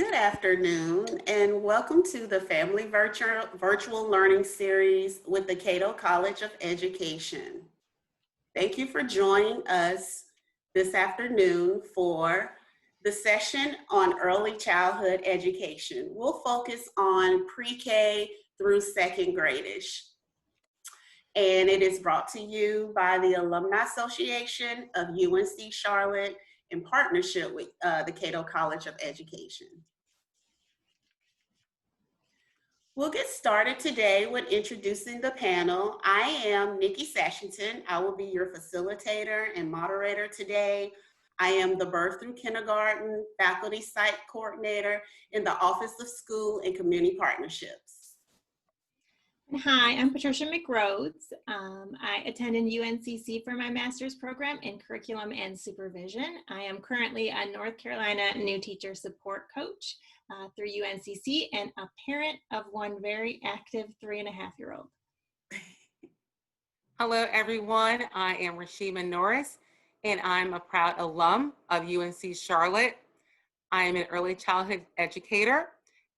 Good afternoon, and welcome to the Family Virtual Learning Series with the Cato College of Education. Thank you for joining us this afternoon for the session on early childhood education. We'll focus on pre-K through second grade-ish. And it is brought to you by the Alumni Association of UNC Charlotte in partnership with the Cato College of Education. We'll get started today with introducing the panel. I am Niki Sashington. I will be your facilitator and moderator today. I am the Birth Through Kindergarten Faculty Site Coordinator in the Office of School and Community Partnerships. Hi, I'm Patricia McRhoads. I attended UNCC for my master's program in curriculum and supervision. I am currently a North Carolina new teacher support coach through UNCC and a parent of one very active 3.5-year-old. Hello, everyone. I am Reeshemah Norris, and I'm a proud alum of UNC Charlotte. I am an early childhood educator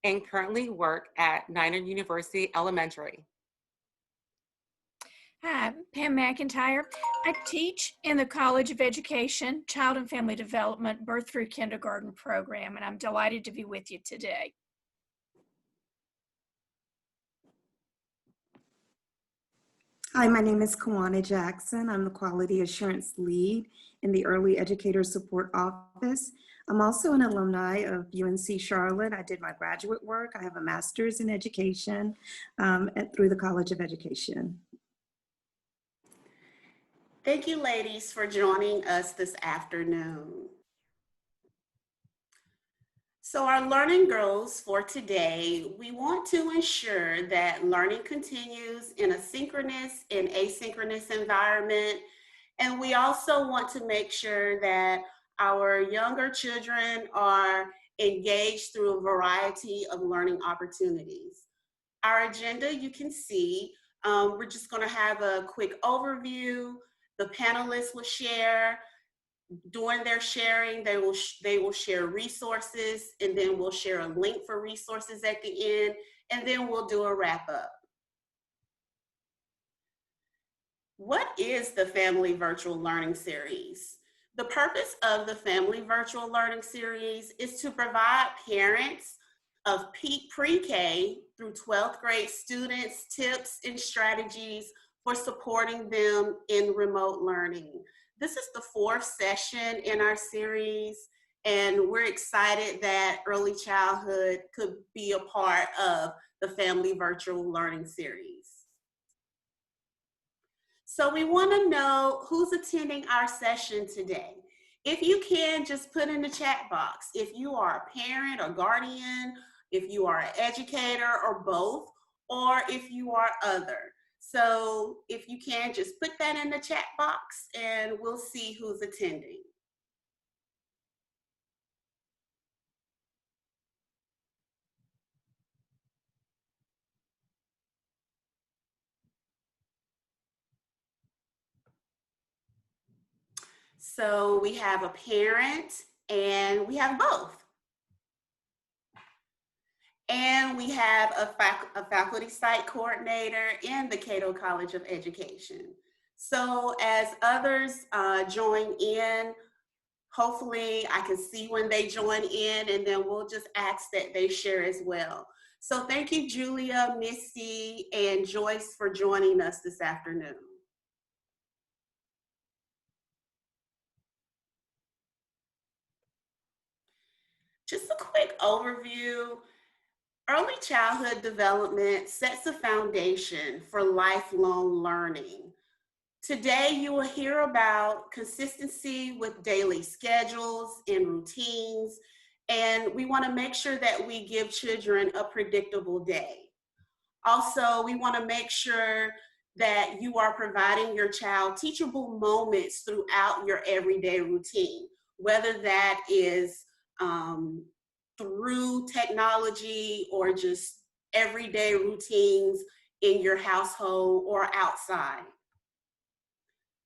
and currently work at Niner University Elementary. Hi, I'm Pam McIntyre. I teach in the College of Education, Child and Family Development, Birth Through Kindergarten program, and I'm delighted to be with you today. Hi, my name is Kawanna Jackson. I'm the Quality Assurance Lead in the Early Educator Support Office. I'm also an alumni of UNC Charlotte. I did my graduate work. I have a master's in education through the College of Education. Thank you, ladies, for joining us this afternoon. So our learning goals for today, we want to ensure that learning continues in a synchronous and asynchronous environment. And we also want to make sure that our younger children are engaged through a variety of learning opportunities. Our agenda, you can see, we're just going to have a quick overview. The panelists will share. During their sharing, they will share resources, and then we'll share a link for resources at the end, and then we'll do a wrap up. What is the Family Virtual Learning Series? The purpose of the Family Virtual Learning Series is to provide parents of pre-K through 12th grade students tips and strategies for supporting them in remote learning. This is the 4th session in our series, and we're excited that early childhood could be a part of the Family Virtual Learning Series. So we want to know who's attending our session today. If you can, just put in the chat box if you are a parent or guardian, if you are an educator or both, or if you are other. So if you can, just put that in the chat box and we'll see who's attending. So we have a parent and we have both. And we have a faculty site coordinator in the Cato College of Education. So as others join in, hopefully I can see when they join in, and then we'll just ask that they share as well. So thank you, Julia, Missy, and Joyce for joining us this afternoon. Just a quick overview. Early childhood development sets a foundation for lifelong learning. Today, you will hear about consistency with daily schedules and routines, and we want to make sure that we give children a predictable day. Also, we want to make sure that you are providing your child teachable moments throughout your everyday routine, whether that is through technology or just everyday routines in your household or outside.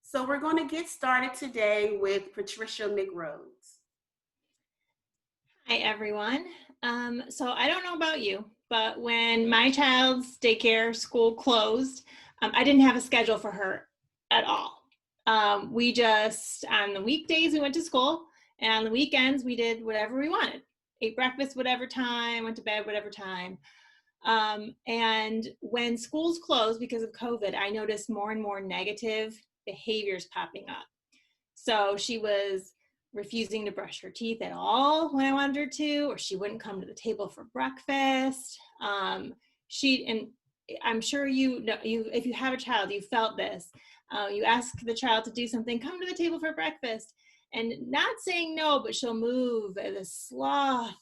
So we're going to get started today with Patricia McRhoads. Hi, everyone. So I don't know about you, but when my child's daycare school closed, I didn't have a schedule for her at all. We just, on the weekdays, we went to school, and on the weekends, we did whatever we wanted. Ate breakfast whatever time, went to bed whatever time. And when schools closed because of COVID, I noticed more and more negative behaviors popping up. So she was refusing to brush her teeth at all when I wanted her to, or she wouldn't come to the table for breakfast. And I'm sure you know, if you have a child, you felt this. You ask the child to do something, come to the table for breakfast, and not saying no, but she'll move at a sloth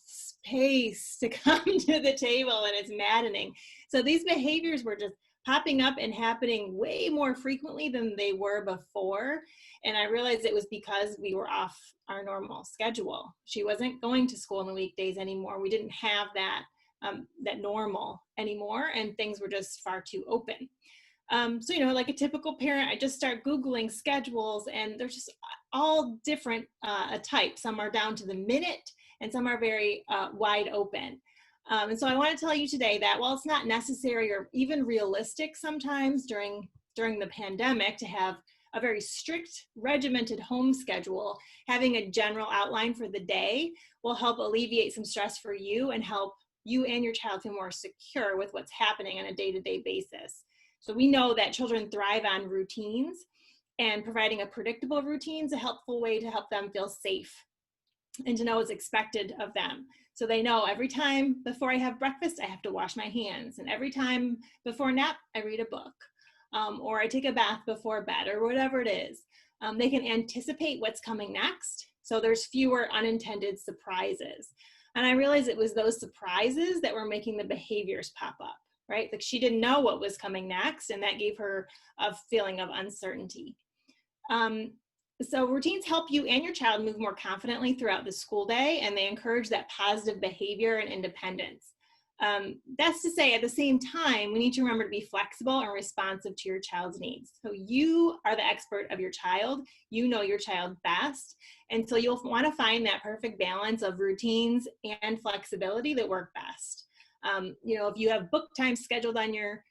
pace to come to the table, and it's maddening. So these behaviors were just popping up and happening way more frequently than they were before. And I realized it was because we were off our normal schedule. She wasn't going to school on the weekdays anymore. We didn't have that normal anymore, and things were just far too open. So, like a typical parent, I just start Googling schedules, and there's just all different types. Some are down to the minute, and some are very wide open. And so I want to tell you today that while it's not necessary or even realistic sometimes during the pandemic to have a very strict regimented home schedule, having a general outline for the day will help alleviate some stress for you and help you and your child feel more secure with what's happening on a day-to-day basis. So we know that children thrive on routines, and providing a predictable routine is a helpful way to help them feel safe and to know what's expected of them. So they know every time before I have breakfast, I have to wash my hands. And every time before nap, I read a book. Or I take a bath before bed, or whatever it is. They can anticipate what's coming next. So there's fewer unintended surprises. And I realized it was those surprises that were making the behaviors pop up, right? Like she didn't know what was coming next, and that gave her a feeling of uncertainty. So routines help you and your child move more confidently throughout the school day, and they encourage that positive behavior and independence. That's to say, at the same time, we need to remember to be flexible and responsive to your child's needs. So you are the expert of your child. You know your child best. And so you'll want to find that perfect balance of routines and flexibility that work best. If you have book time scheduled on your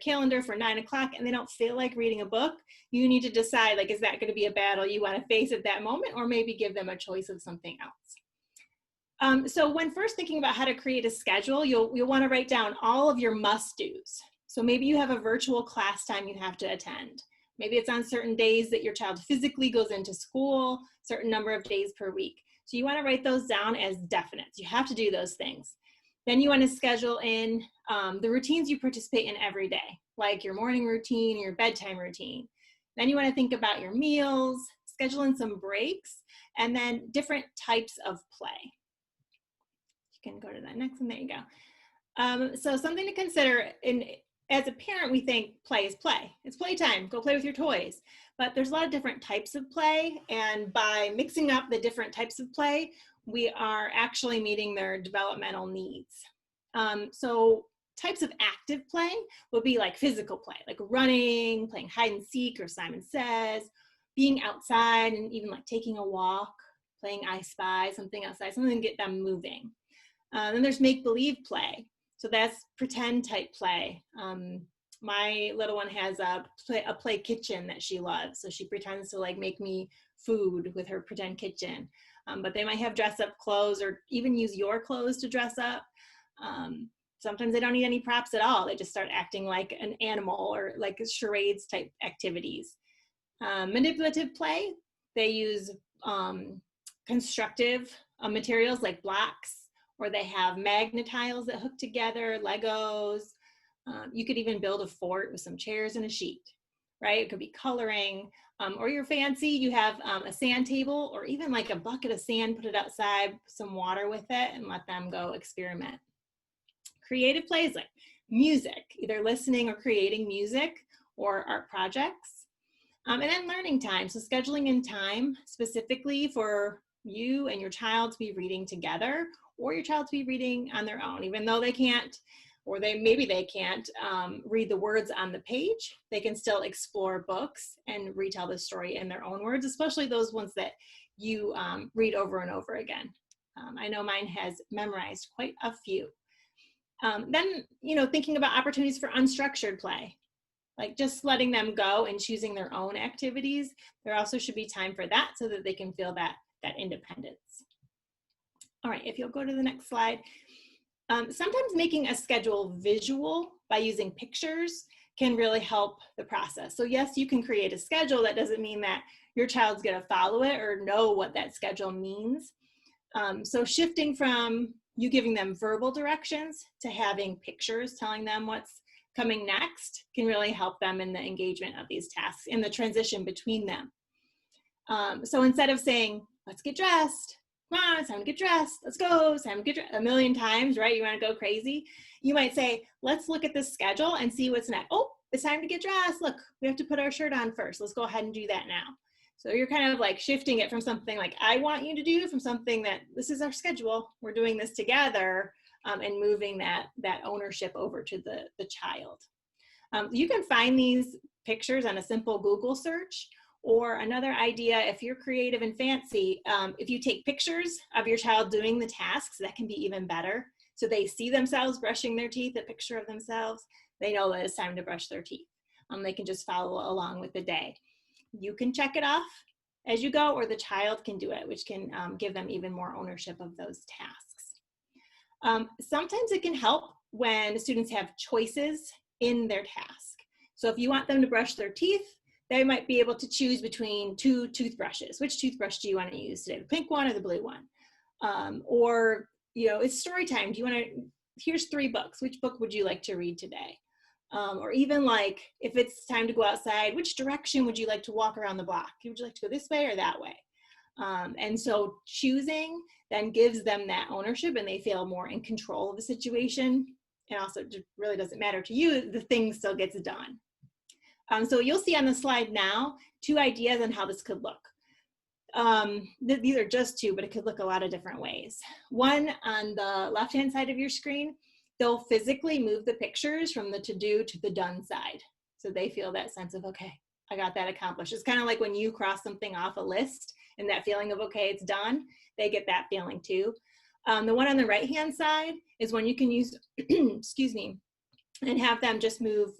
calendar for 9 o'clock and they don't feel like reading a book, you need to decide, like, is that going to be a battle you want to face at that moment, or maybe give them a choice of something else. So when first thinking about how to create a schedule, you'll want to write down all of your must-dos. So maybe you have a virtual class time you have to attend. Maybe it's on certain days that your child physically goes into school, certain number of days per week. So you want to write those down as definites. You have to do those things. Then you want to schedule in the routines you participate in every day, like your morning routine, your bedtime routine. Then you want to think about your meals, schedule in some breaks, and then different types of play. You can go to that next one, there you go. So something to consider, as a parent, we think play is play. It's playtime, go play with your toys. But there's a lot of different types of play, and by mixing up the different types of play, we are actually meeting their developmental needs. So types of active play would be like physical play, like running, playing hide and seek or Simon Says, being outside, and even like taking a walk, playing I Spy, something outside, something to get them moving. Then there's make-believe play. So that's pretend type play. My little one has a play kitchen that she loves. So she pretends to like make me food with her pretend kitchen. But they might have dress up clothes, or even use your clothes to dress up. Sometimes they don't need any props at all. They just start acting like an animal, or like charades type activities. Manipulative play, they use constructive materials like blocks, or they have magnet tiles that hook together, Legos. You could even build a fort with some chairs and a sheet, right? It could be coloring, or you're fancy, you have a sand table, or even like a bucket of sand, put it outside, some water with it, and let them go experiment. Creative plays like music, either listening or creating music, or art projects. And then learning time, so scheduling in time specifically for you and your child to be reading together, or your child to be reading on their own, even though they can't, or maybe they can't read the words on the page. They can still explore books and retell the story in their own words, especially those ones that you read over and over again. I know mine has memorized quite a few. Then, thinking about opportunities for unstructured play, like just letting them go and choosing their own activities. There also should be time for that so that they can feel that independence. All right, if you'll go to the next slide. Sometimes making a schedule visual by using pictures can really help the process. So yes, you can create a schedule. That doesn't mean that your child's gonna follow it or know what that schedule means. So shifting from you giving them verbal directions to having pictures telling them what's coming next can really help them in the engagement of these tasks and the transition between them. So instead of saying, let's get dressed, come on, it's time to get dressed, let's go, it's time to get dressed, a million times, right? You wanna go crazy. You might say, let's look at the schedule and see what's next. Oh, it's time to get dressed. Look, we have to put our shirt on first. Let's go ahead and do that now. So you're kind of like shifting it from something like I want you to do, from something that this is our schedule, we're doing this together, and moving that ownership over to the child. You can find these pictures on a simple Google search, or another idea, if you're creative and fancy, if you take pictures of your child doing the tasks, that can be even better. So they see themselves brushing their teeth, a picture of themselves, they know that it's time to brush their teeth. They can just follow along with the day. You can check it off as you go, or the child can do it, which can give them even more ownership of those tasks. Sometimes it can help when students have choices in their task. So if you want them to brush their teeth, they might be able to choose between 2 toothbrushes. Which toothbrush do you want to use today, the pink one or the blue one? Or, it's story time. Do you want to, here's 3 books. Which book would you like to read today? Or even like, if it's time to go outside, which direction would you like to walk around the block? Would you like to go this way or that way? And so choosing then gives them that ownership and they feel more in control of the situation. And also it really doesn't matter to you, the thing still gets done. So you'll see on the slide now 2 ideas on how this could look. These are just 2, but it could look a lot of different ways. One on the left-hand side of your screen, they'll physically move the pictures from the to-do to the done side. So they feel that sense of, okay, I got that accomplished. It's kind of like when you cross something off a list and that feeling of, okay, it's done, they get that feeling too. The one on the right-hand side is when you can use, excuse me, and have them just move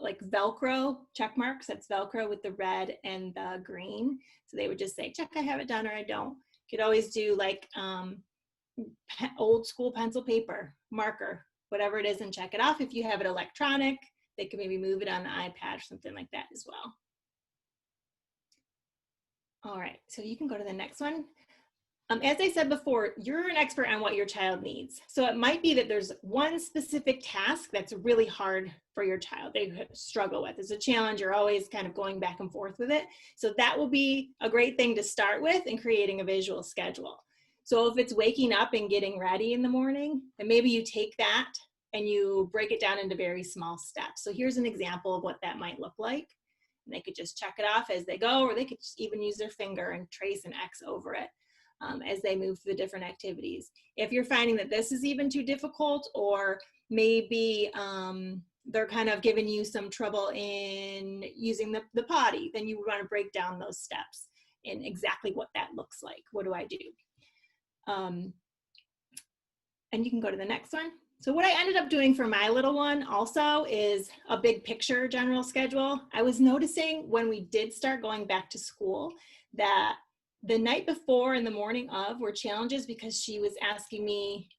like Velcro check marks. That's Velcro with the red and the green. So they would just say, check, I have it done or I don't. You could always do like old school pencil paper, marker, whatever it is, and check it off. If you have it electronic, they can maybe move it on the iPad or something like that as well. All right, so you can go to the next one. As I said before, you're an expert on what your child needs. So it might be that there's one specific task that's really hard for your child, they struggle with. It's a challenge, you're always kind of going back and forth with it. So that will be a great thing to start with in creating a visual schedule. So if it's waking up and getting ready in the morning, then maybe you take that and you break it down into very small steps. So here's an example of what that might look like. And they could just check it off as they go, or they could just even use their finger and trace an X over it as they move through the different activities. If you're finding that this is even too difficult, or maybe they're kind of giving you some trouble in using the potty, then you would want to break down those steps in exactly what that looks like. What do I do? And you can go to the next one. So what I ended up doing for my little one also is a big picture general schedule. I was noticing when we did start going back to school that the night before and the morning of were challenges, because she was asking me,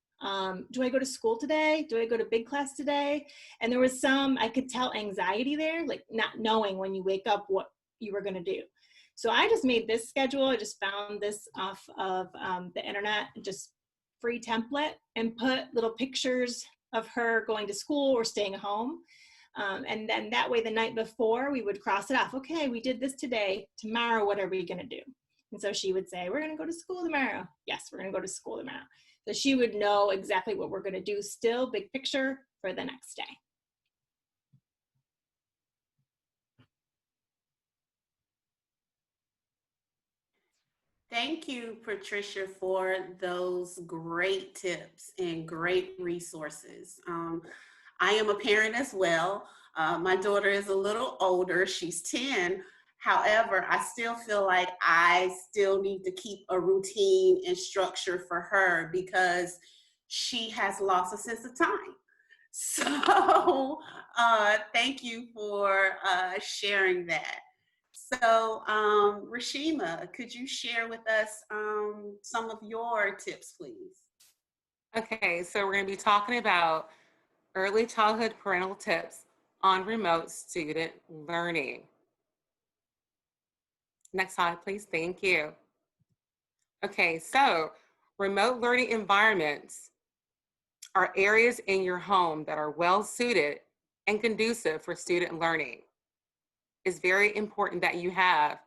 do I go to school today? Do I go to big class today? And there was some, I could tell, anxiety there, like not knowing when you wake up what you were gonna do. So I just made this schedule. I just found this off of the internet, just free template, and put little pictures of her going to school or staying home. And then that way the night before we would cross it off. Okay, we did this today. Tomorrow, what are we gonna do? And so she would say, we're gonna go to school tomorrow. Yes, we're gonna go to school tomorrow. So she would know exactly what we're gonna do, still big picture for the next day. Thank you, Patricia, for those great tips and great resources. I am a parent as well. My daughter is a little older, she's 10. However, I still feel like I still need to keep a routine and structure for her because she has lost a sense of time. So thank you for sharing that. So Reeshemah, could you share with us some of your tips, please? Okay, so we're going to be talking about early childhood parental tips on remote student learning. Next slide, please. Thank you. Okay, so remote learning environments are areas in your home that are well suited and conducive for student learning. It's very important that you have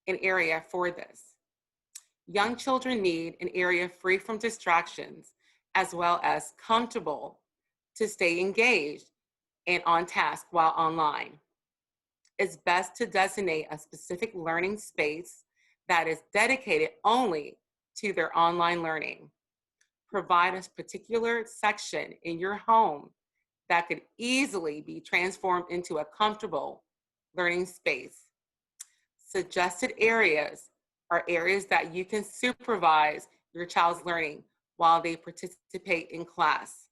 an area for this. Young children need an area free from distractions as well as comfortable to stay engaged and on task while online. It's best to designate a specific learning space that is dedicated only to their online learning. Provide a particular section in your home that could easily be transformed into a comfortable learning space. Suggested areas are areas that you can supervise your child's learning while they participate in class.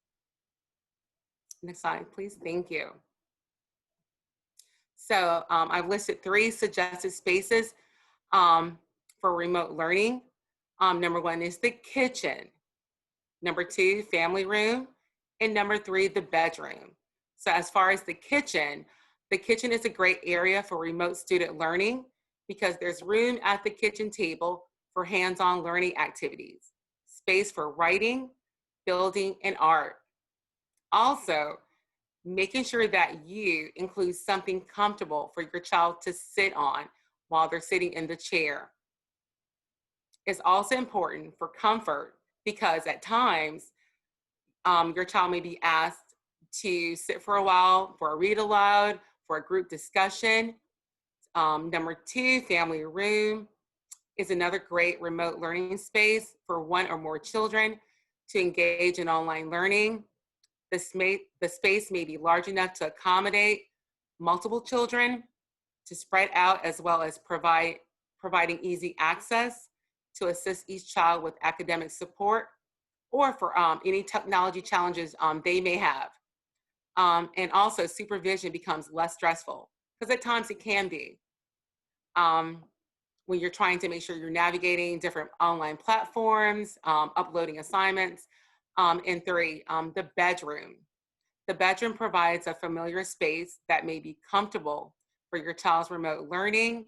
Next slide, please. Thank you. So I've listed 3 suggested spaces for remote learning. Number 1 is the kitchen. Number 2, family room. And number 3, the bedroom. So as far as the kitchen is a great area for remote student learning because there's room at the kitchen table for hands-on learning activities, space for writing, building, and art. Also, making sure that you include something comfortable for your child to sit on while they're sitting in the chair. It's also important for comfort because at times your child may be asked to sit for a while for a read aloud, for a group discussion. Number 2, family room is another great remote learning space for 1 or more children to engage in online learning. The space may be large enough to accommodate multiple children to spread out as well as providing easy access to assist each child with academic support or for any technology challenges they may have. And also supervision becomes less stressful because at times it can be when you're trying to make sure you're navigating different online platforms, uploading assignments. And 3, the bedroom. The bedroom provides a familiar space that may be comfortable for your child's remote learning.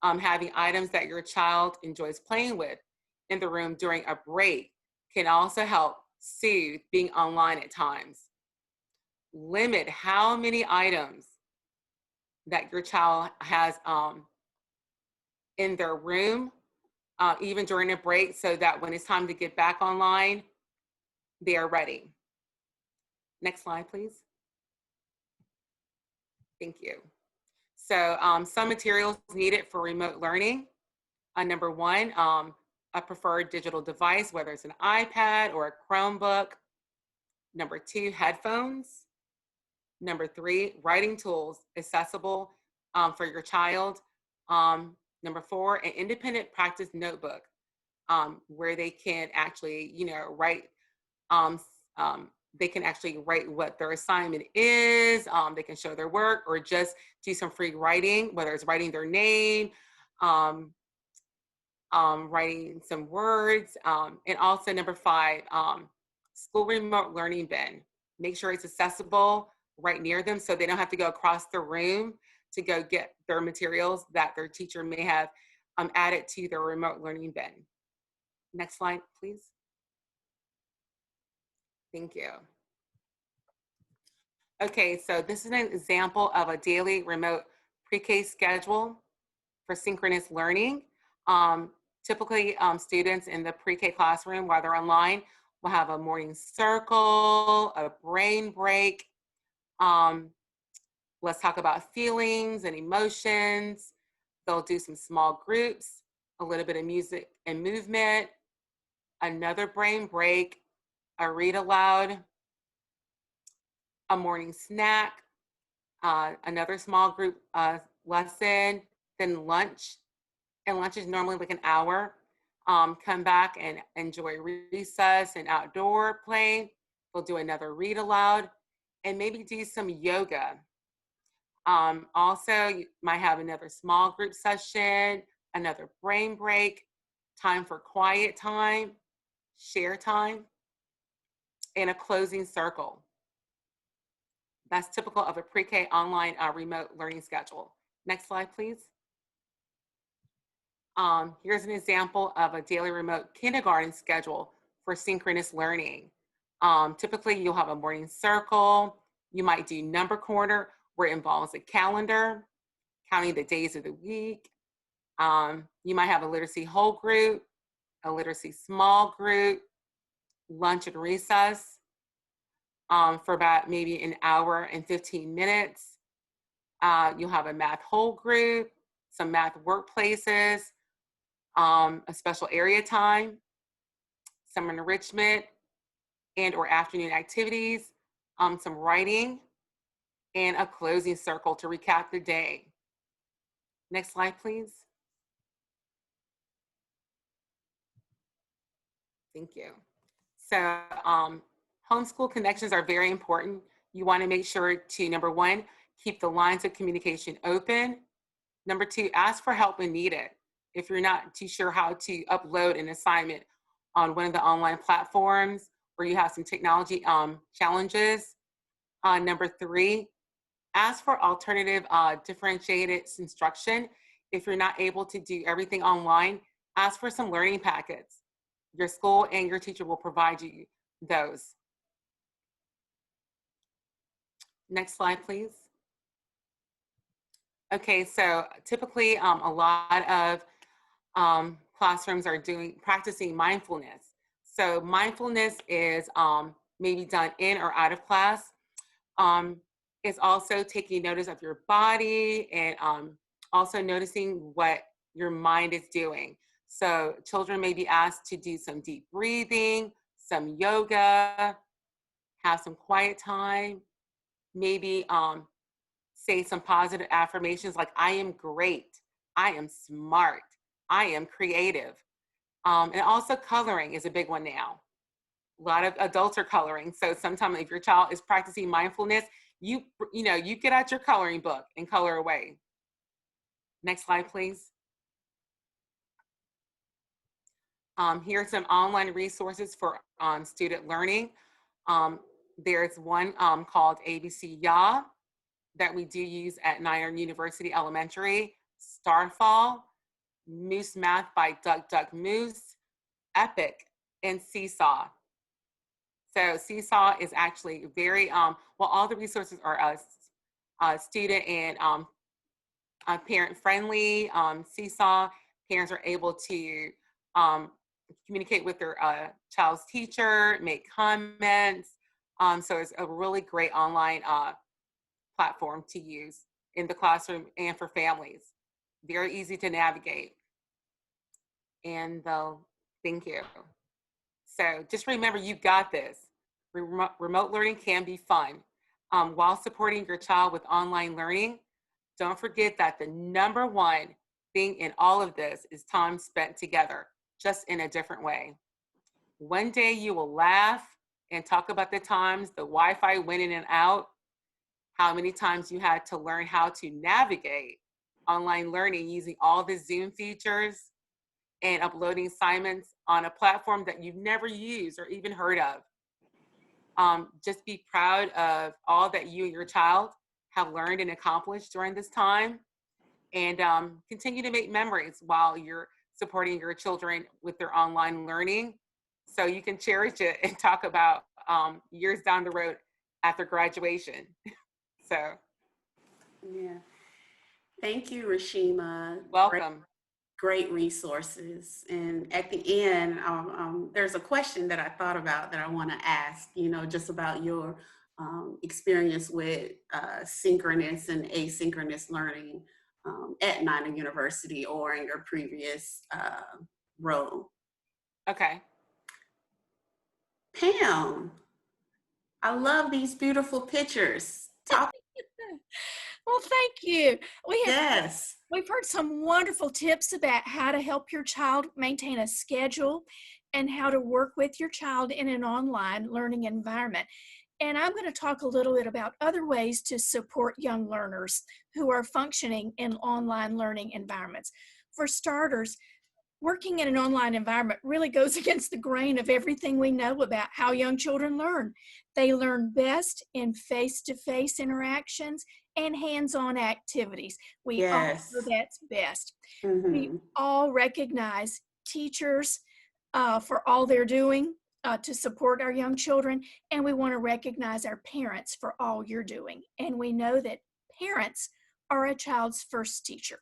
Having items that your child enjoys playing with in the room during a break can also help soothe being online at times. Limit how many items that your child has in their room, even during a break, so that when it's time to get back online, they are ready. Next slide, please. Thank you. So some materials needed for remote learning. Number 1, a preferred digital device, whether it's an iPad or a Chromebook. Number 2, headphones. Number 3, writing tools accessible for your child. Number 4, an independent practice notebook where they can actually, write. They can actually write what their assignment is. They can show their work or just do some free writing, whether it's writing their name, writing some words. And also number 5, school remote learning bin. Make sure it's accessible right near them so they don't have to go across the room to go get their materials that their teacher may have added to their remote learning bin. Next slide, please. Thank you. Okay, so this is an example of a daily remote pre-K schedule for synchronous learning. Typically, students in the pre-K classroom, while they're online, will have a morning circle, a brain break. Let's talk about feelings and emotions. They'll do some small groups, a little bit of music and movement, another brain break, a read aloud, a morning snack, another small group lesson, then lunch. And lunch is normally like an hour. Come back and enjoy recess and outdoor play. We'll do another read aloud and maybe do some yoga. Also, you might have another small group session, another brain break, time for quiet time, share time, and a closing circle. That's typical of a pre-K online remote learning schedule. Next slide, please. Here's an example of a daily remote kindergarten schedule for synchronous learning. Typically, you'll have a morning circle. You might do number corner, where it involves a calendar, counting the days of the week. You might have a literacy whole group, a literacy small group, lunch and recess for about maybe an hour and 15 minutes. You'll have a math whole group, some math workplaces, a special area time, some enrichment and or afternoon activities, some writing, and a closing circle to recap the day. Next slide, please. Thank you. So homeschool connections are very important. You want to make sure to, number one, keep the lines of communication open. Number two, ask for help when needed. If you're not too sure how to upload an assignment on one of the online platforms or you have some technology challenges. Number three, ask for alternative differentiated instruction. If you're not able to do everything online, ask for some learning packets. Your school and your teacher will provide you those. Next slide, please. Okay, so typically a lot of classrooms are practicing mindfulness. So mindfulness is maybe done in or out of class. It's also taking notice of your body and also noticing what your mind is doing. So children may be asked to do some deep breathing, some yoga, have some quiet time, maybe say some positive affirmations like, I am great, I am smart, I am creative. And also coloring is a big one now. A lot of adults are coloring. So sometimes if your child is practicing mindfulness, you get out your coloring book and color away. Next slide, please. Here are some online resources for student learning. There's one called ABC YA that we do use at Niner University Elementary, Starfall, Moose Math by Duck Duck Moose, Epic, and Seesaw. So Seesaw is actually very, well, all the resources are student and parent friendly. Seesaw, parents are able to communicate with their child's teacher, make comments. So it's a really great online platform to use in the classroom and for families. Very easy to navigate. And thank you. So just remember, you got this. Remote learning can be fun. While supporting your child with online learning, don't forget that the number one thing in all of this is time spent together, just in a different way. One day you will laugh and talk about the times the Wi-Fi went in and out, how many times you had to learn how to navigate online learning using all the Zoom features and uploading assignments on a platform that you've never used or even heard of. Just be proud of all that you and your child have learned and accomplished during this time, and continue to make memories while you're supporting your children with their online learning, so you can cherish it and talk about years down the road after graduation. So. Yeah. Thank you, Reeshemah. Welcome. Great resources. And at the end, there's a question that I thought about that I want to ask, just about your experience with synchronous and asynchronous learning at Niner University or in your previous role. Okay. Pam, I love these beautiful pictures. Talk. Well, thank you. Yes. We've heard some wonderful tips about how to help your child maintain a schedule and how to work with your child in an online learning environment. And I'm going to talk a little bit about other ways to support young learners who are functioning in online learning environments. For starters, working in an online environment really goes against the grain of everything we know about how young children learn. They learn best in face-to-face interactions and hands-on activities. We all know Yes. that's best. We Mm-hmm. all recognize teachers for all they're doing to support our young children, and we want to recognize our parents for all you're doing. And we know that parents are a child's first teacher.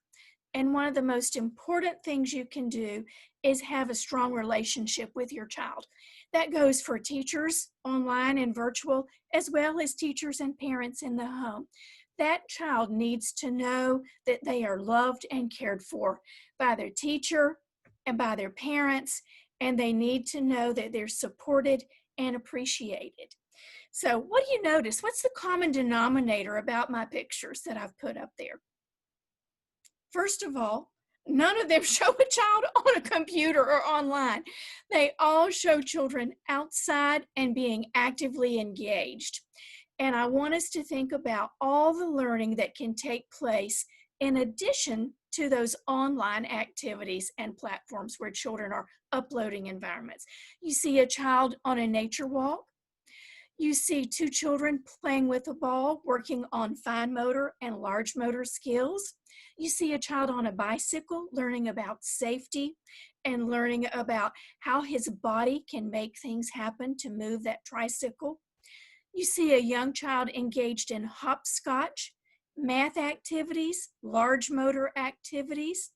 And one of the most important things you can do is have a strong relationship with your child. That goes for teachers online and virtual, as well as teachers and parents in the home. That child needs to know that they are loved and cared for by their teacher and by their parents, and they need to know that they're supported and appreciated. So what do you notice? What's the common denominator about my pictures that I've put up there? First of all, none of them show a child on a computer or online. They all show children outside and being actively engaged. And I want us to think about all the learning that can take place in addition to those online activities and platforms where children are uploading environments. You see a child on a nature walk. You see two children playing with a ball, working on fine motor and large motor skills. You see a child on a bicycle learning about safety and learning about how his body can make things happen to move that tricycle. You see a young child engaged in hopscotch, math activities, large motor activities.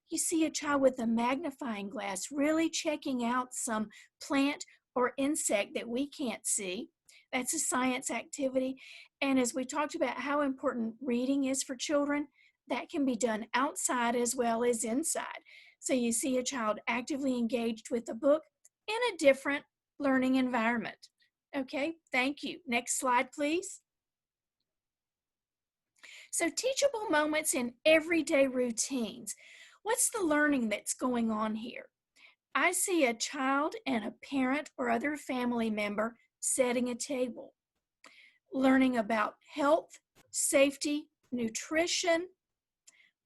You see a child with a magnifying glass really checking out some plant or insect that we can't see. That's a science activity. And as we talked about how important reading is for children, that can be done outside as well as inside. So you see a child actively engaged with a book in a different learning environment. Okay, thank you. Next slide, please. So teachable moments in everyday routines. What's the learning that's going on here? I see a child and a parent or other family member setting a table, learning about health, safety, nutrition,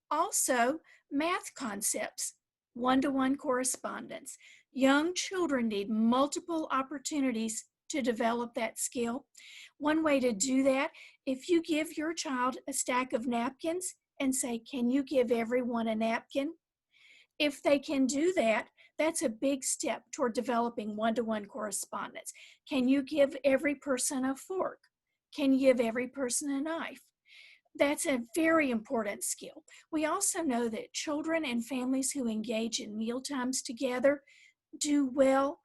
also math concepts, one-to-one correspondence. Young children need multiple opportunities to develop that skill. One way to do that, if you give your child a stack of napkins and say, can you give everyone a napkin? If they can do that, that's a big step toward developing one-to-one correspondence. Can you give every person a fork? Can you give every person a knife? That's a very important skill. We also know that children and families who engage in meal times together do well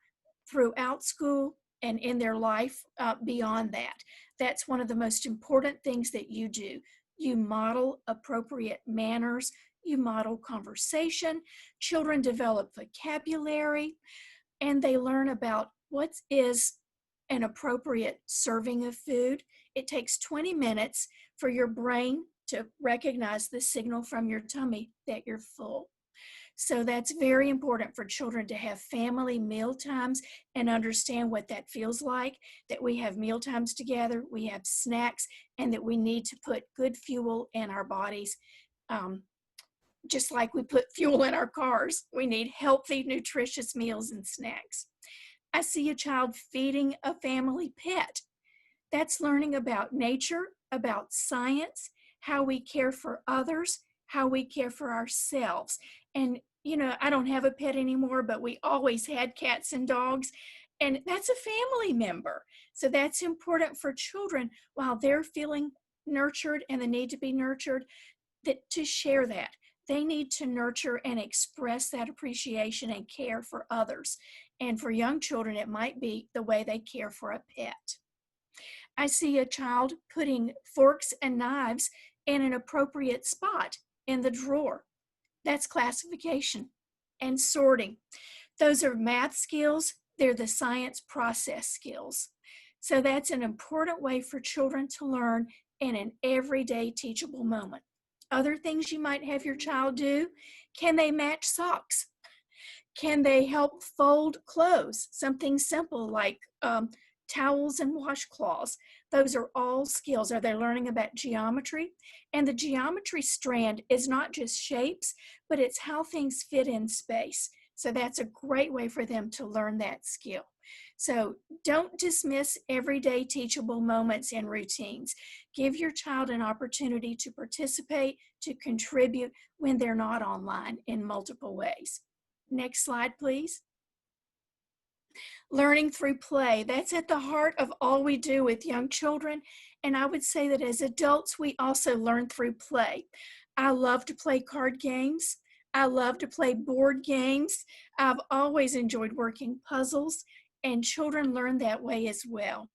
throughout school and in their life beyond that. That's one of the most important things that you do. You model appropriate manners. You model conversation. Children develop vocabulary, and they learn about what is an appropriate serving of food. It takes 20 minutes for your brain to recognize the signal from your tummy that you're full. So that's very important for children to have family meal times and understand what that feels like, that we have meal times together, we have snacks, and that we need to put good fuel in our bodies. Just like we put fuel in our cars, we need healthy, nutritious meals and snacks. I see a child feeding a family pet. That's learning about nature, about science, how we care for others, how we care for ourselves. And, you know, I don't have a pet anymore, but we always had cats and dogs, and that's a family member. So that's important for children while they're feeling nurtured and the need to be nurtured, that to share that. They need to nurture and express that appreciation and care for others. And for young children, it might be the way they care for a pet. I see a child putting forks and knives in an appropriate spot in the drawer. That's classification and sorting. Those are math skills. They're the science process skills. So that's an important way for children to learn and an everyday teachable moment. Other things you might have your child do: can they match socks? Can they help fold clothes? Something simple like towels and washcloths. Those are all skills. Are they learning about geometry? And the geometry strand is not just shapes, but it's how things fit in space. So that's a great way for them to learn that skill. So don't dismiss everyday teachable moments and routines. Give your child an opportunity to participate, to contribute when they're not online in multiple ways. Next slide, please. Learning through play. That's at the heart of all we do with young children. And I would say that as adults, we also learn through play. I love to play card games. I love to play board games. I've always enjoyed working puzzles, and children learn that way as well.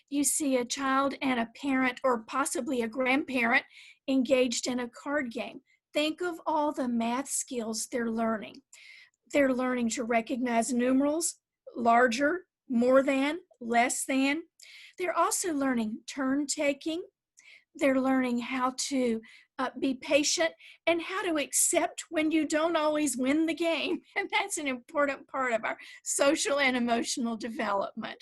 You see a child and a parent, or possibly a grandparent, engaged in a card game. Think of all the math skills they're learning. They're learning to recognize numerals: larger, more than, less than. They're also learning turn taking. They're learning how to be patient and how to accept when you don't always win the game. And that's an important part of our social and emotional development.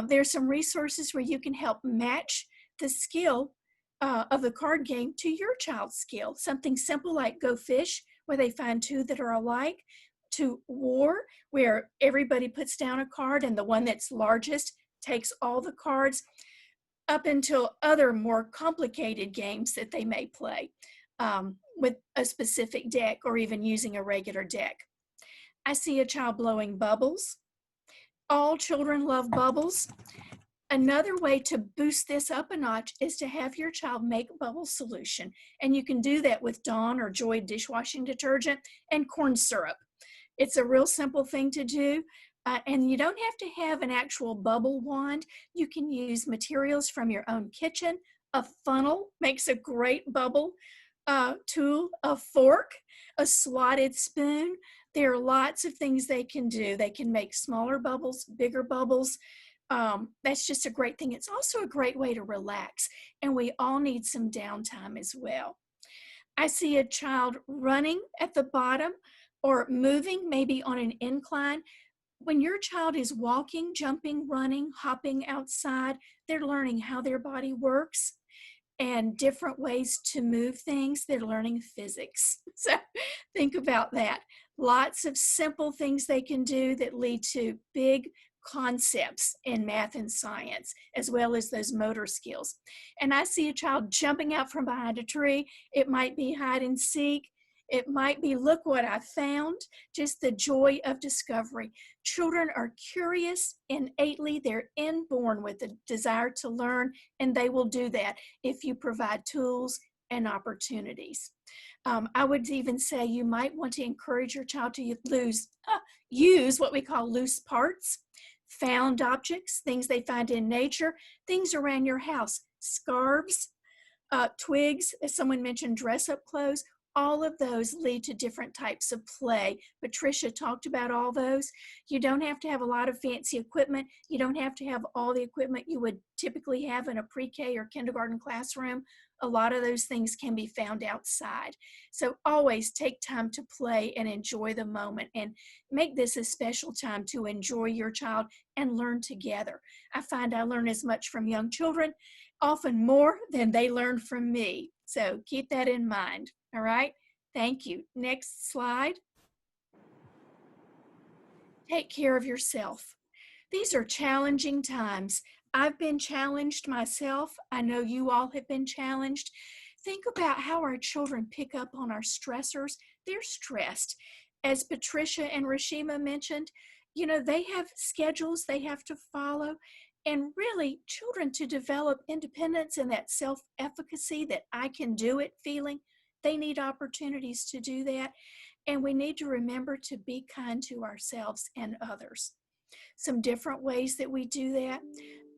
There's some resources where you can help match the skill of the card game to your child's skill. Something simple like Go Fish, where they find two that are alike, to War, where everybody puts down a card and the one that's largest takes all the cards, up until other more complicated games that they may play with a specific deck or even using a regular deck. I see a child blowing bubbles. All children love bubbles. Another way to boost this up a notch is to have your child make bubble solution. And you can do that with Dawn or Joy dishwashing detergent and corn syrup. It's a real simple thing to do. And you don't have to have an actual bubble wand. You can use materials from your own kitchen. A funnel makes a great bubble tool, a fork, a slotted spoon. There are lots of things they can do. They can make smaller bubbles, bigger bubbles. That's just a great thing. It's also a great way to relax, and we all need some downtime as well. I see a child running at the bottom or moving maybe on an incline. When your child is walking, jumping, running, hopping outside, they're learning how their body works and different ways to move things. They're learning physics. So think about that. Lots of simple things they can do that lead to big concepts in math and science, as well as those motor skills. And I see a child jumping out from behind a tree. It might be hide and seek. It might be look what I found, just the joy of discovery. Children are curious innately. They're inborn with the desire to learn, and they will do that if you provide tools and opportunities. I would even say you might want to encourage your child to use what we call loose parts, found objects, things they find in nature, things around your house, scarves, twigs, as someone mentioned, dress-up clothes. All of those lead to different types of play. Patricia talked about all those. You don't have to have a lot of fancy equipment. You don't have to have all the equipment you would typically have in a pre-K or kindergarten classroom. A lot of those things can be found outside. So always take time to play and enjoy the moment, and make this a special time to enjoy your child and learn together. I find I learn as much from young children, often more than they learn from me. So keep that in mind. All right, thank you. Next slide. Take care of yourself. These are challenging times. I've been challenged myself. I know you all have been challenged. Think about how our children pick up on our stressors. They're stressed. As Patricia and Reeshemah mentioned, you know, they have schedules they have to follow. And really, children, to develop independence and that self-efficacy, that I can do it feeling, they need opportunities to do that. And we need to remember to be kind to ourselves and others. Some different ways that we do that.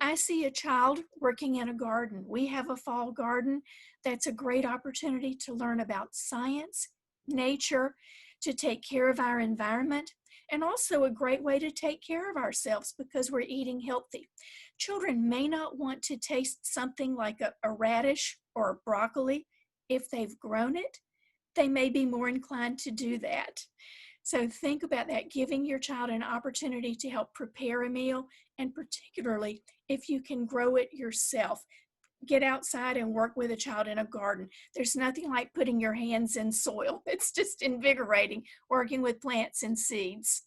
I see a child working in a garden. We have a fall garden. That's a great opportunity to learn about science, nature, to take care of our environment. and also a great way to take care of ourselves because we're eating healthy. Children may not want to taste something like a radish or broccoli. If they've grown it, they may be more inclined to do that. So think about that, giving your child an opportunity to help prepare a meal, and particularly if you can grow it yourself. Get outside and work with a child in a garden. There's nothing like putting your hands in soil. It's just invigorating, working with plants and seeds.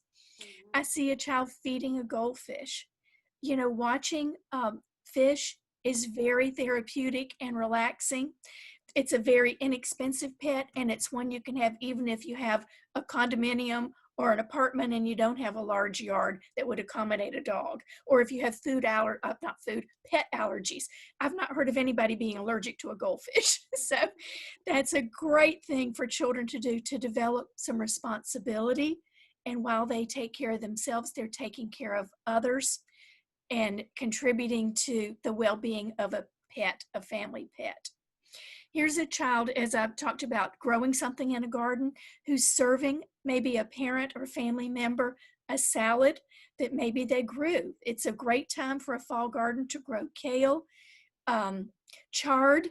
I see a child feeding a goldfish. You know, watching fish is very therapeutic and relaxing. It's a very inexpensive pet, and it's one you can have even if you have a condominium or an apartment and you don't have a large yard that would accommodate a dog, or if you have pet allergies. I've not heard of anybody being allergic to a goldfish. So that's a great thing for children to do, to develop some responsibility. And while they take care of themselves, they're taking care of others and contributing to the well-being of a pet, a family pet. Here's a child, as I've talked about, growing something in a garden, who's serving maybe a parent or family member a salad that maybe they grew. It's a great time for a fall garden to grow kale, chard,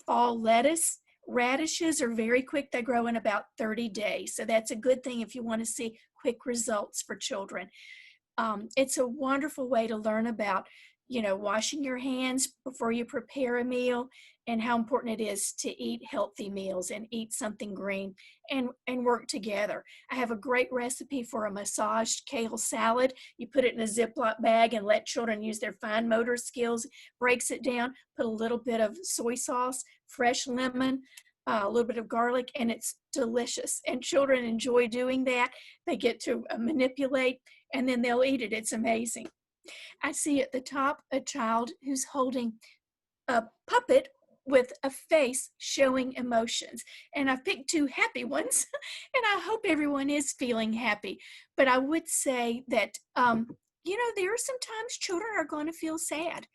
fall lettuce. Radishes are very quick. They grow in about 30 days. So that's a good thing if you want to see quick results for children. It's a wonderful way to learn about, you know, washing your hands before you prepare a meal, and how important it is to eat healthy meals and eat something green and work together. I have a great recipe for a massaged kale salad. You put it in a Ziploc bag and let children use their fine motor skills, breaks it down, put a little bit of soy sauce, fresh lemon, a little bit of garlic, and it's delicious. And children enjoy doing that. They get to manipulate, and then they'll eat it. It's amazing. I see at the top a child who's holding a puppet with a face showing emotions. And I've picked two happy ones, and I hope everyone is feeling happy. But I would say that, you know, there are sometimes children are going to feel sad.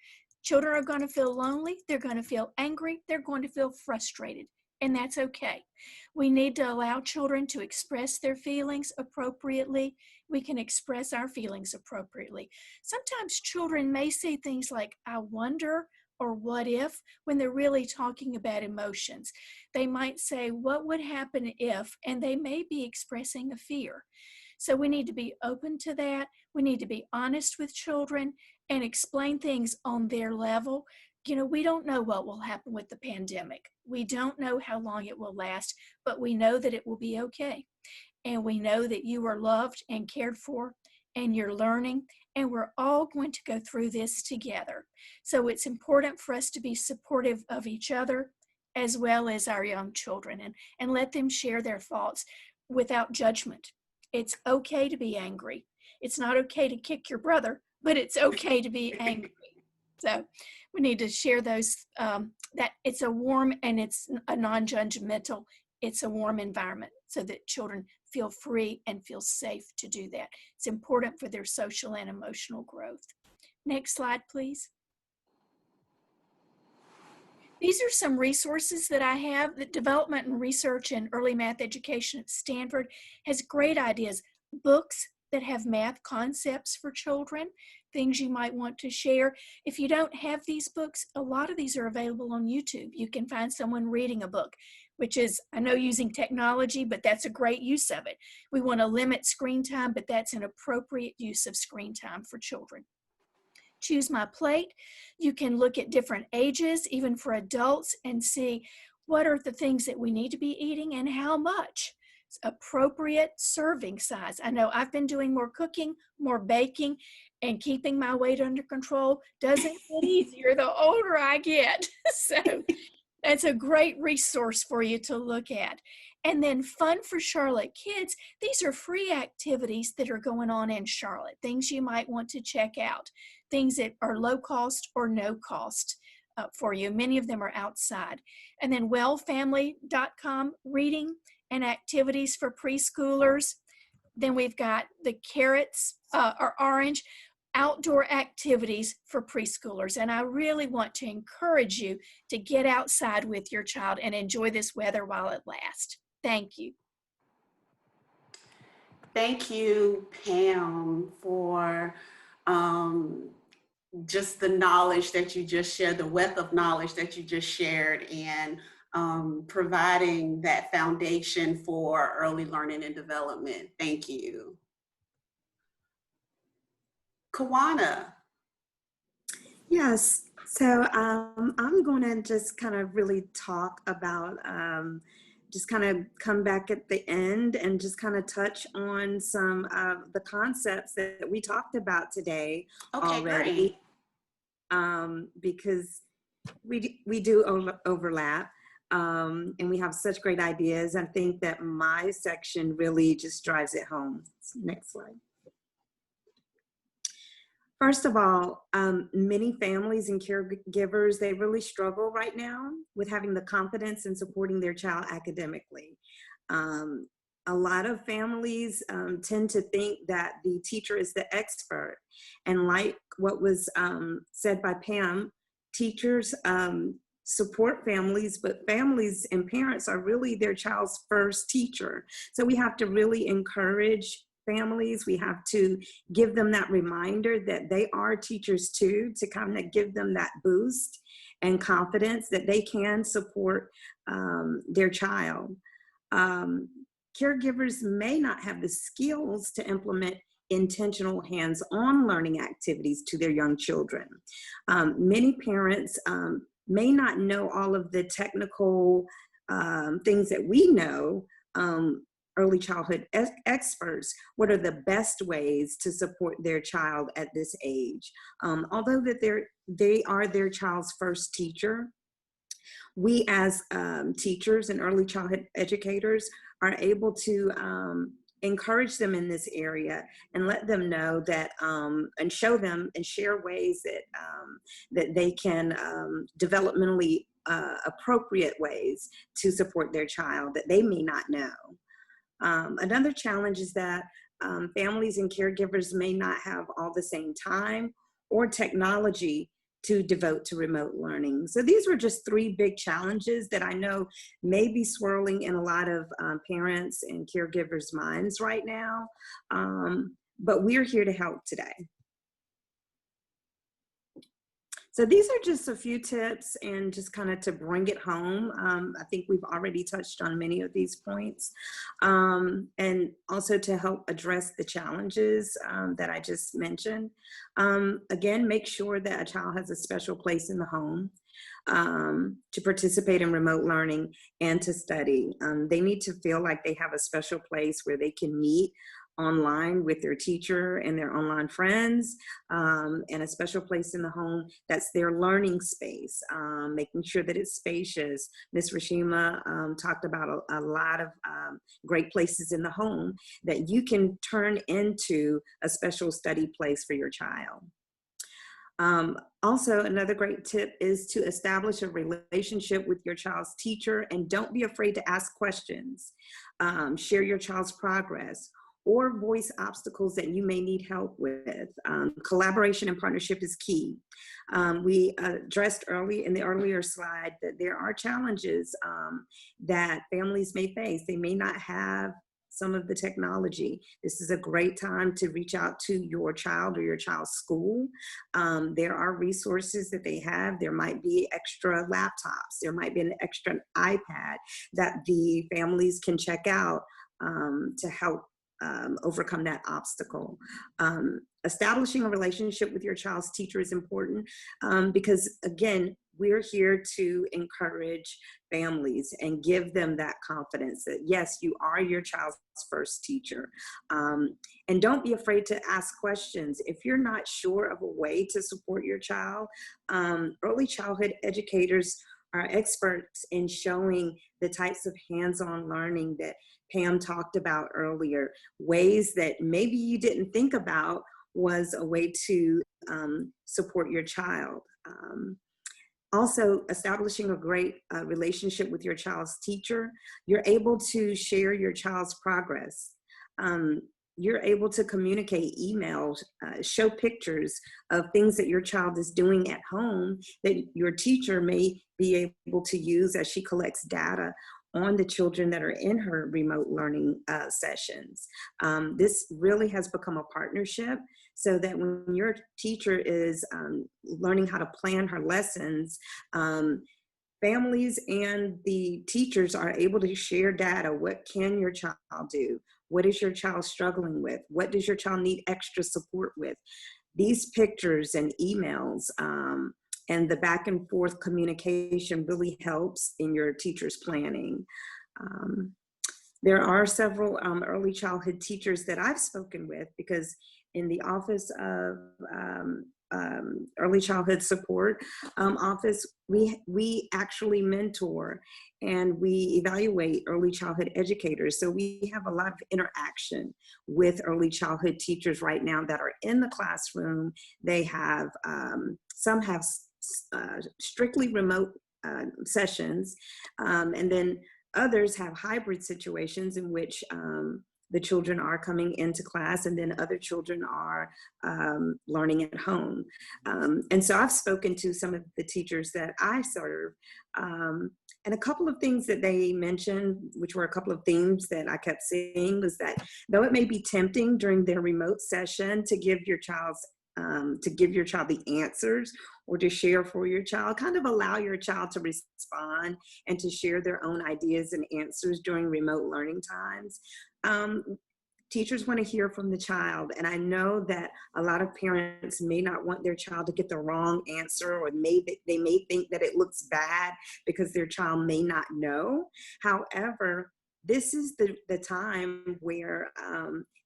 Children are going to feel lonely. They're going to feel angry. They're going to feel frustrated. And that's okay. We need to allow children to express their feelings appropriately. We can express our feelings appropriately. Sometimes children may say things like, I wonder, or what if, when they're really talking about emotions. They might say, what would happen if, and they may be expressing a fear. So we need to be open to that. We need to be honest with children and explain things on their level. You know, we don't know what will happen with the pandemic. We don't know how long it will last, but we know that it will be okay. And we know that you are loved and cared for, and you're learning, and we're all going to go through this together. So it's important for us to be supportive of each other as well as our young children, and let them share their thoughts without judgment. It's okay to be angry. It's not okay to kick your brother, but it's okay to be angry. So we need to share those, that it's a warm and it's a non-judgmental, it's a warm environment so that children feel free and feel safe to do that. It's important for their social and emotional growth. Next slide, please. These are some resources that I have. The Development and Research in Early Math Education at Stanford has great ideas. Books that have math concepts for children, things you might want to share. If you don't have these books, a lot of these are available on YouTube. You can find someone reading a book, which is, I know, using technology, but that's a great use of it. We want to limit screen time, but that's an appropriate use of screen time for children. Choose My Plate. You can look at different ages, even for adults, and see what are the things that we need to be eating and how much. It's appropriate serving size. I know I've been doing more cooking, more baking, and keeping my weight under control doesn't get easier the older I get. So that's a great resource for you to look at. And then Fun for Charlotte Kids. These are free activities that are going on in Charlotte, things you might want to check out, things that are low cost or no cost for you. Many of them are outside. And then wellfamily.com, reading and activities for preschoolers. Then we've got the carrots or orange, outdoor activities for preschoolers. And I really want to encourage you to get outside with your child and enjoy this weather while it lasts. Thank you. Thank you, Pam, for just the knowledge that you just shared, the wealth of knowledge that you just shared, and providing that foundation for early learning and development. Thank you. Kawanna. Yes, so I'm going to just kind of really talk about, just kind of come back at the end and just kind of touch on some of the concepts that we talked about today already, because we do overlap, and we have such great ideas. I think that my section really just drives it home. Next slide. First of all, many families and caregivers, they really struggle right now with having the confidence in supporting their child academically. A lot of families tend to think that the teacher is the expert. And like what was said by Pam, teachers support families, but families and parents are really their child's first teacher. So we have to really encourage families. We have to give them that reminder that they are teachers too, to kind of give them that boost and confidence that they can support their child. Caregivers may not have the skills to implement intentional hands-on learning activities to their young children. Many parents may not know all of the technical things that we know, early childhood experts, what are the best ways to support their child at this age. Although that they are their child's first teacher, we as teachers and early childhood educators are able to encourage them in this area and let them know that, and show them and share ways that, that they can developmentally appropriate ways to support their child that they may not know. Another challenge is that families and caregivers may not have all the same time or technology to devote to remote learning. So these were just three big challenges that I know may be swirling in a lot of parents and caregivers' minds right now, but we're here to help today. So these are just a few tips, and just kind of to bring it home. I think we've already touched on many of these points, and also to help address the challenges that I just mentioned. Again, make sure that a child has a special place in the home to participate in remote learning and to study. They need to feel like they have a special place where they can meet online with their teacher and their online friends, and a special place in the home that's their learning space, making sure that it's spacious. Ms. Reeshemah talked about a lot of great places in the home that you can turn into a special study place for your child. Also, another great tip is to establish a relationship with your child's teacher, and don't be afraid to ask questions. Share your child's progress, or voice obstacles that you may need help with. Collaboration and partnership is key. We addressed early in the earlier slide that there are challenges that families may face. They may not have some of the technology. This is a great time to reach out to your child or your child's school. There are resources that they have. There might be extra laptops. There might be an extra iPad that the families can check out to help overcome that obstacle. Establishing a relationship with your child's teacher is important because, again, we're here to encourage families and give them that confidence that, yes, you are your child's first teacher. And don't be afraid to ask questions. If you're not sure of a way to support your child, early childhood educators are experts in showing the types of hands-on learning that Pam talked about earlier, ways that maybe you didn't think about was a way to support your child. Also, establishing a great relationship with your child's teacher, you're able to share your child's progress. You're able to communicate emails, show pictures of things that your child is doing at home that your teacher may be able to use as she collects data on the children that are in her remote learning sessions. This really has become a partnership, so that when your teacher is learning how to plan her lessons, families and the teachers are able to share data. What can your child do? What is your child struggling with? What does your child need extra support with? These pictures and emails and the back and forth communication really helps in your teacher's planning. There are several early childhood teachers that I've spoken with, because in the Office of Early Childhood Support office, we actually mentor and we evaluate early childhood educators. So we have a lot of interaction with early childhood teachers right now that are in the classroom. They have, some have strictly remote sessions, and then others have hybrid situations in which the children are coming into class, and then other children are learning at home. And so I've spoken to some of the teachers that I serve, and a couple of things that they mentioned, which were a couple of themes that I kept seeing, was that though it may be tempting during their remote session to give your child the answers or to share for your child, kind of allow your child to respond and to share their own ideas and answers during remote learning times. Teachers want to hear from the child, and I know that a lot of parents may not want their child to get the wrong answer, or they may think that it looks bad because their child may not know. However, this is the time where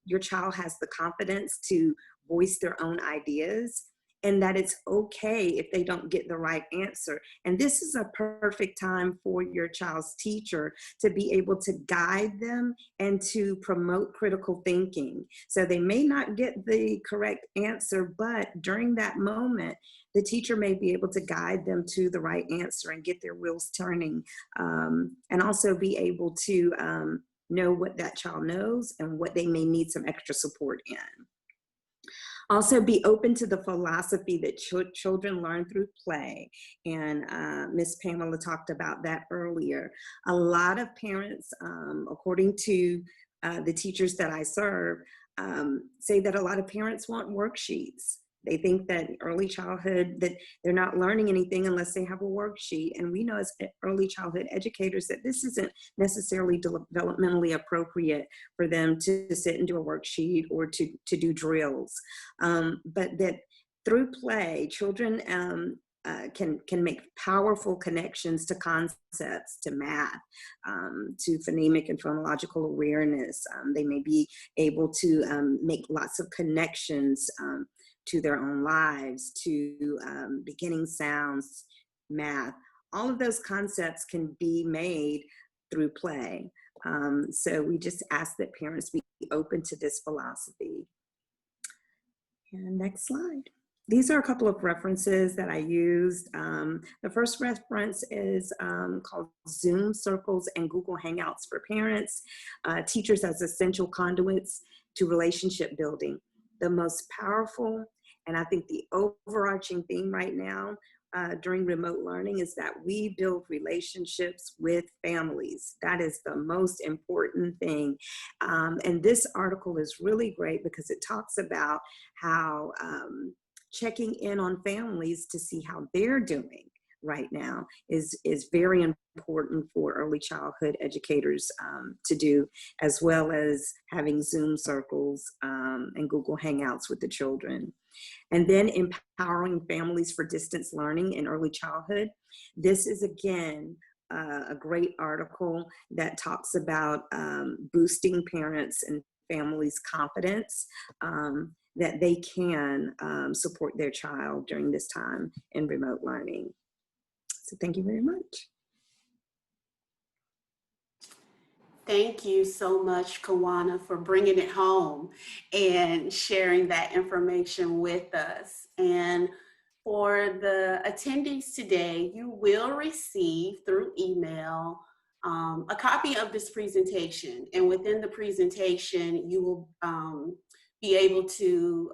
your child has the confidence to voice their own ideas, and that it's okay if they don't get the right answer. And this is a perfect time for your child's teacher to be able to guide them and to promote critical thinking. So they may not get the correct answer, but during that moment, the teacher may be able to guide them to the right answer and get their wheels turning, and also be able to know what that child knows and what they may need some extra support in. Also, be open to the philosophy that children learn through play. And Ms. Pamela talked about that earlier. A lot of parents, according to the teachers that I serve, say that a lot of parents want worksheets. They think that early childhood, that they're not learning anything unless they have a worksheet. And we know as early childhood educators that this isn't necessarily developmentally appropriate for them to sit and do a worksheet or to do drills. But that through play, children can make powerful connections to concepts, to math, to phonemic and phonological awareness. They may be able to make lots of connections to their own lives, to beginning sounds, math. All of those concepts can be made through play. So we just ask that parents be open to this philosophy. And next slide. These are a couple of references that I used. The first reference is called Zoom Circles and Google Hangouts for Parents, Teachers as Essential Conduits to Relationship Building. The most powerful, and I think the overarching theme right now during remote learning, is that we build relationships with families. That is the most important thing. And this article is really great because it talks about how checking in on families to see how they're doing right now is very important for early childhood educators to do, as well as having Zoom circles and Google Hangouts with the children. And then empowering families for distance learning in early childhood. This is, again, a great article that talks about boosting parents and families' confidence that they can support their child during this time in remote learning. So thank you very much. Thank you so much, Kawanna, for bringing it home and sharing that information with us. And for the attendees today, you will receive through email a copy of this presentation. And within the presentation, you will be able to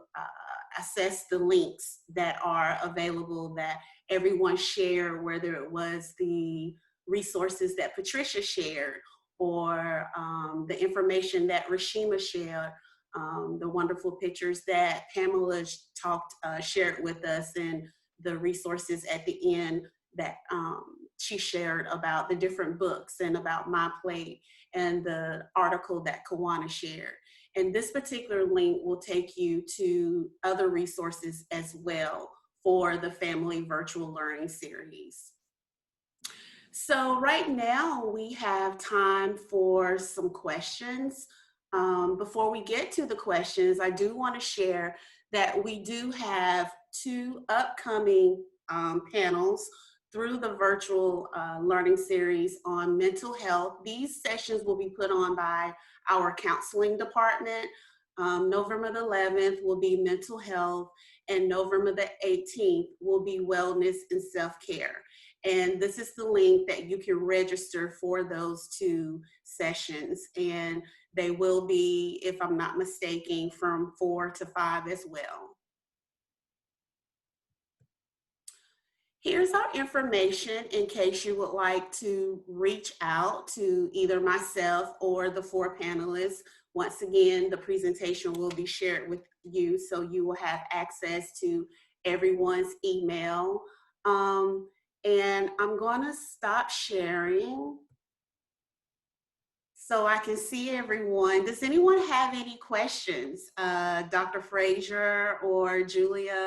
assess the links that are available that everyone shared, whether it was the resources that Patricia shared, or the information that Reeshemah shared, the wonderful pictures that Pamela shared with us, and the resources at the end that she shared about the different books and about My Plate, and the article that Kawanna shared. And this particular link will take you to other resources as well for the Family Virtual Learning Series. So right now we have time for some questions. Before we get to the questions, I do want to share that we do have 2 upcoming panels through the virtual learning series on mental health. These sessions will be put on by our counseling department. November the 11th will be mental health, and November the 18th will be wellness and self-care. And this is the link that you can register for those 2 sessions. And they will be, if I'm not mistaken, from 4 to 5 as well. Here's our information in case you would like to reach out to either myself or the 4 panelists. Once again, the presentation will be shared with you, so you will have access to everyone's email. And I'm gonna stop sharing so I can see everyone. Does anyone have any questions? Dr. Frazier or Julia?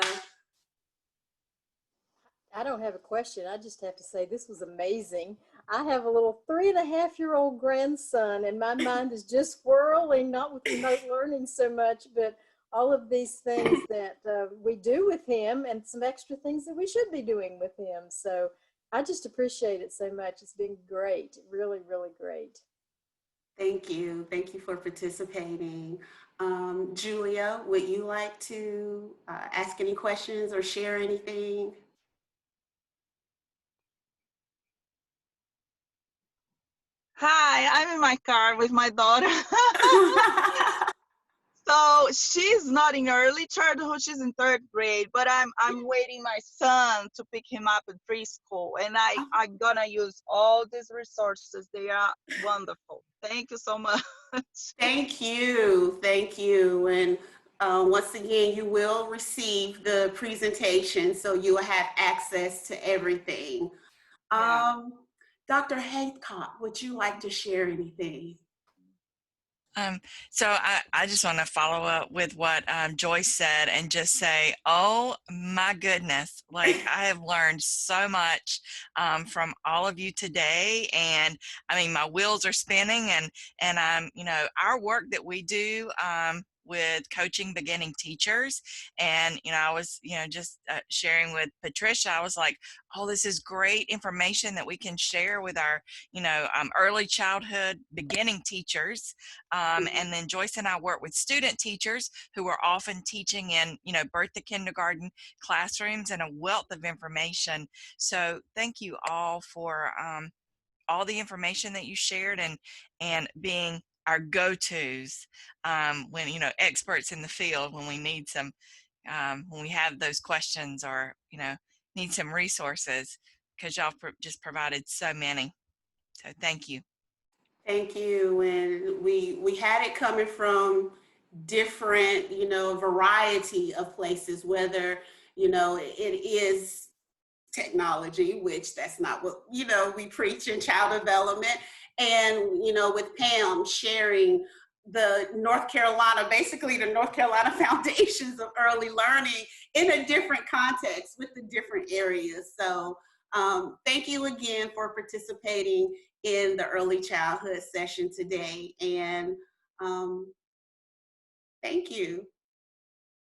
I don't have a question. I just have to say this was amazing. I have a little 3.5-year-old grandson, and my mind is just whirling, not with remote learning so much, but all of these things that we do with him, and some extra things that we should be doing with him. So I just appreciate it so much. It's been great, really, really great. Thank you. Thank you for participating. Julia, would you like to ask any questions or share anything? Hi, I'm in my car with my daughter. So she's not in early childhood, she's in 3rd grade, but I'm waiting my son to pick him up in preschool, and I'm gonna use all these resources. They are wonderful. Thank you so much. Thank you. Thank you. And once again, you will receive the presentation, so you will have access to everything. Yeah. Dr. Haycock, would you like to share anything? So I just want to follow up with what Joyce said and just say, oh my goodness, like I have learned so much from all of you today. And I mean, my wheels are spinning, and you know, our work that we do with coaching beginning teachers. And, you know, I was, you know, just sharing with Patricia, I was like, oh, this is great information that we can share with our, you know, early childhood beginning teachers. And then Joyce and I work with student teachers who are often teaching in, you know, birth to kindergarten classrooms, and a wealth of information. So thank you all for all the information that you shared, and being our go-tos when, you know, experts in the field, when we need some, when we have those questions, or, you know, need some resources, because y'all just provided so many. So thank you. Thank you. And we had it coming from different, you know, variety of places, whether, you know, it is technology, which that's not what, you know, we preach in child development. And, you know, with Pam sharing the North Carolina, basically the North Carolina foundations of early learning in a different context with the different areas. So thank you again for participating in the early childhood session today. And thank you.